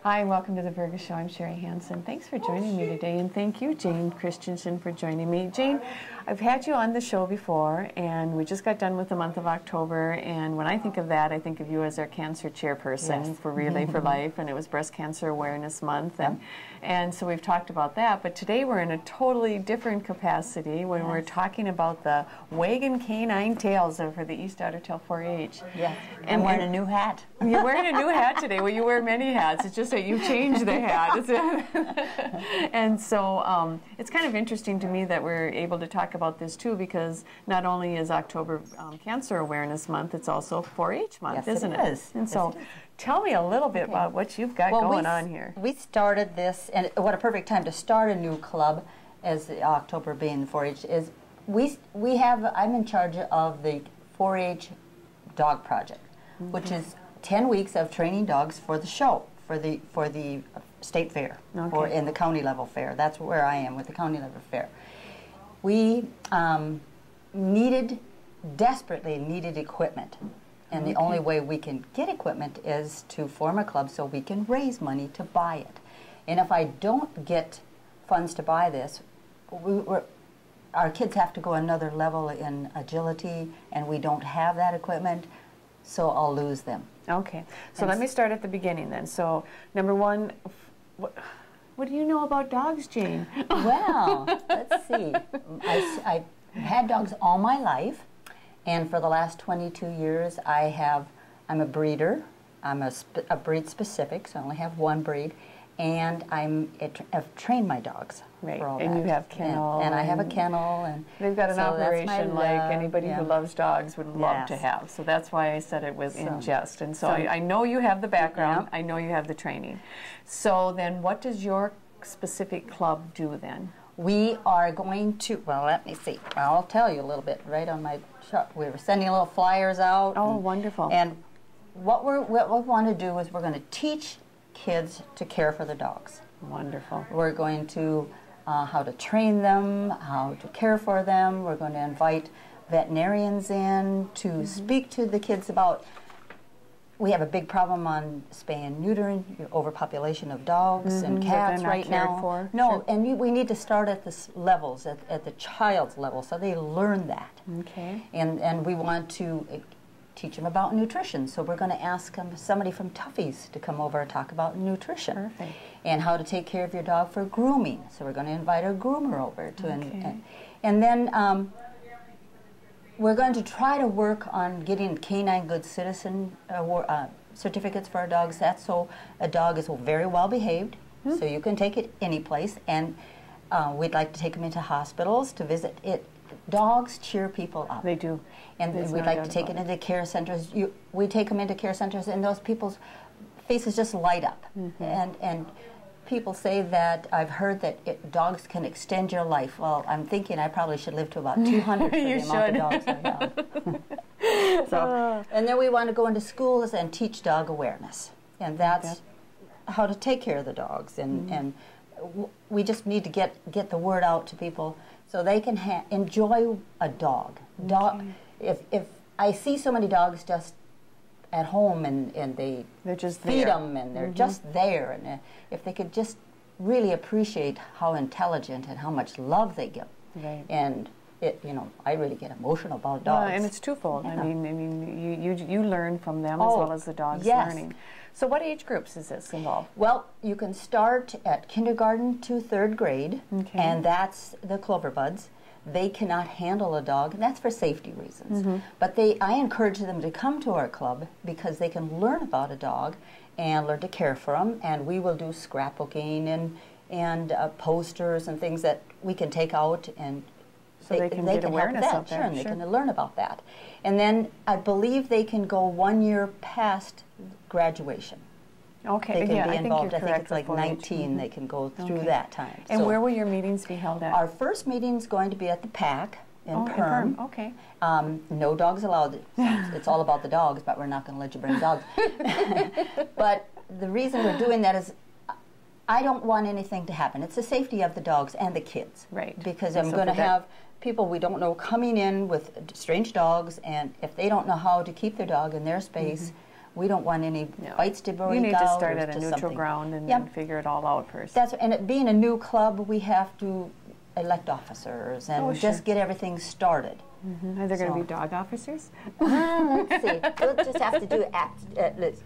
Hi, and welcome to the Vergas Show. I'm Sherri Hansen. Thanks for joining me today, and thank you, Jane Christiansen, for joining me. Jane, I've had you on the show before, and we just got done with the month of October, and when I think of that, I think of you as our cancer chairperson for Relay for Life, and it was Breast Cancer Awareness Month, and so we've talked about that, but today we're in a totally different capacity when we're talking about the wagon canine tails for the East Otter Tail 4-H. Yes, and I'm wearing a new hat. You're wearing a new hat today. Well, you wear many hats. It's just that you changed the hat. And so it's kind of interesting to me that we're able to talk about this too, because not only is October Cancer Awareness Month, it's also 4-H month, isn't it? Yes, and so tell me a little bit about what you've got going on here. We started this, and what a perfect time to start a new club, as October being 4-H, is I'm in charge of the 4-H Dog Project, which is 10 weeks of training dogs for the show, for the state fair, or in the county level fair. That's where I am with the county level fair. We desperately needed equipment, and the only way we can get equipment is to form a club so we can raise money to buy it. And if I don't get funds to buy this, our kids have to go another level in agility, and we don't have that equipment, so I'll lose them. Okay, so let me start at the beginning then. So, number one, what do you know about dogs, Jane? Well, let's see. I've had dogs all my life, and for the last 22 years, I'm a breeder. I'm a breed specific, so I only have one breed, and I've trained my dogs. Right, for all and that. you have kennel. And I have a kennel. And they've got an operation like anybody who loves dogs would love to have. So that's why I said it was in jest. And so I know you have the background. I know you have the training. So then what does your specific club do then? We are going to, well, let me see. I'll tell you a little bit right on my chart. We were sending little flyers out. Oh, wonderful. And what we want to do is we're going to teach kids to care for their dogs. Wonderful. We're going to how to train them, how to care for them. We're going to invite veterinarians in to speak to the kids about, we have a big problem on spay and neutering, overpopulation of dogs and cats right now. No, and we need to start at the levels, at the child's level, so they learn that. Okay. And we want to teach them about nutrition. So we're going to ask somebody from Tuffy's to come over and talk about nutrition. Perfect. And how to take care of your dog for grooming. So we're going to invite a groomer over to, and then we're going to try to work on getting Canine Good Citizen certificates for our dogs. That's so a dog is very well behaved, so you can take it any place. And we'd like to take them into hospitals to visit it. Dogs cheer people up. They do. And we'd like to take it into care centers. We take them into care centers, and those people's faces just light up. And people say that, I've heard that dogs can extend your life. Well, I'm thinking I probably should live to about 200 for the amount of dogs I have. So, and then we want to go into schools and teach dog awareness. And that's how to take care of the dogs. And we just need to get the word out to people so they can enjoy a dog. If I see so many dogs just at home and they're just feed them and they're just there, and if they could just really appreciate how intelligent and how much love they give, and I really get emotional about dogs. And it's twofold. I mean, you learn from them as well as the dogs learning. So what age groups is this involved? Well, you can start at kindergarten to 3rd grade, and that's the Clover Buds. They cannot handle a dog, and that's for safety reasons. But I encourage them to come to our club because they can learn about a dog and learn to care for them, and we will do scrapbooking and posters and things that we can take out, and so they can get awareness out there. Sure, they can learn about that. And then I believe they can go 1 year past graduation. Okay, they can be involved. I think it's like 19. They can go through that time. And so where will your meetings be held at? Our first meeting is going to be at the PAC in Perm. Okay. No dogs allowed. It's all about the dogs, but we're not going to let you bring dogs. But the reason we're doing that is I don't want anything to happen. It's the safety of the dogs and the kids. Right. Because I'm going to have people we don't know coming in with strange dogs, and if they don't know how to keep their dog in their space, We don't want any fights to break out. You need to start at a just neutral ground and Yep. figure it all out first. And it being a new club, we have to elect officers and just get everything started. Are there going to be dog officers? Let's see. We'll just have to do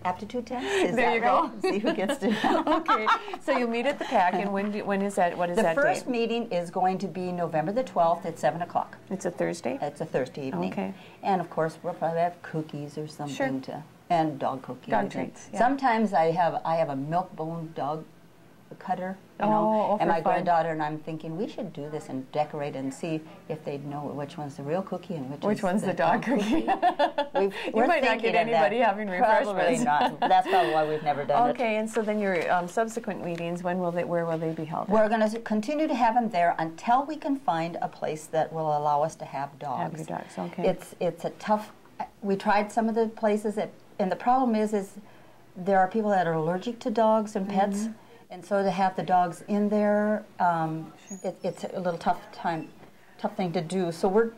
aptitude test. There you go. See who gets to. Okay. So you meet at the PAC, and when is that? What is that date? The first meeting is going to be November the 12th at 7 o'clock. It's a Thursday? It's a Thursday evening. Okay. And of course, we'll probably have cookies or something and dog cookies. Dog treats. Yeah. Sometimes I have a milk bone dog cutter, you know, and my granddaughter and I'm thinking we should do this and decorate and see if they'd know which one's the real cookie and which one's the dog cookie. You might not get anybody having refreshments. Probably not. That's probably why we've never done it. Okay, and so then your subsequent meetings, where will they be held? We're going to continue to have them there until we can find a place that will allow us to have dogs. Have your dogs, okay. It's a tough. We tried some of the places and the problem is there are people that are allergic to dogs and pets. And so to have the dogs in there, it's a little tough thing to do. So we're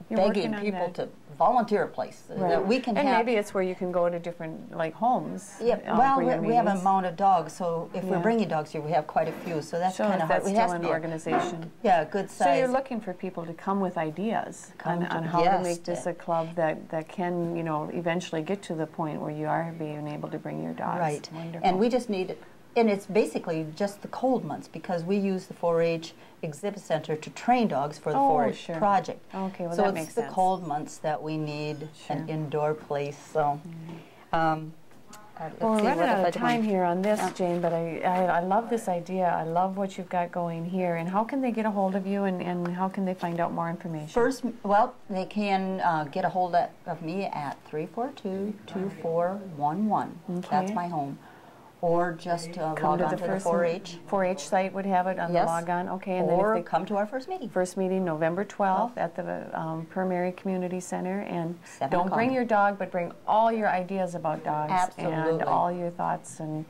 begging people to volunteer a place that we can and have. Maybe it's where you can go to different homes. Yeah, well, we have an amount of dogs, so if we're bringing dogs here, we have quite a few. So that's kind of hard. That's still an organization. Yeah, good size. So you're looking for people to come with ideas on how to make this a club that can, eventually get to the point where you are being able to bring your dogs. Right. Wonderful. And we just need. And it's basically just the cold months because we use the 4-H exhibit center to train dogs for the 4-H project. Okay, well so that makes sense. So it's the cold months that we need an indoor place. So, well, we're running out of time here on this, Jane, but I love this idea. I love what you've got going here. And how can they get a hold of you and how can they find out more information? First, they can get a hold of me at 342-2411. Okay. That's my home. Or just log on to the 4-H. 4-H site would have it on the log on. Okay, and or then if they come to our first meeting. First meeting, November 12th at the Prairie Community Center. And don't bring your dog, but bring all your ideas about dogs. Absolutely. And all your thoughts and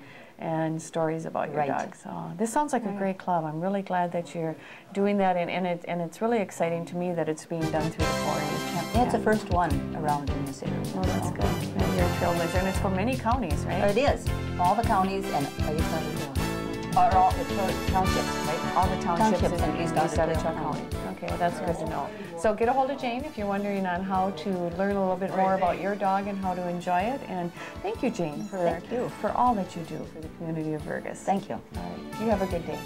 stories about your dogs. So this sounds like a great club. I'm really glad that you're doing that, and it's really exciting to me that it's being done through the 4-H. Yeah, it's the first one around in this area. Well, that's good. And you're a trailblazer, and it's for many counties, right? It is. All the counties and all the townships, right? All the townships in East Ottawa County. Okay, well, that's good to know. So get a hold of Jane if you're wondering on how to learn a little bit more about your dog and how to enjoy it. And thank you, Jane, for all that you do for the community of Vergas. Thank you. All right. You have a good day.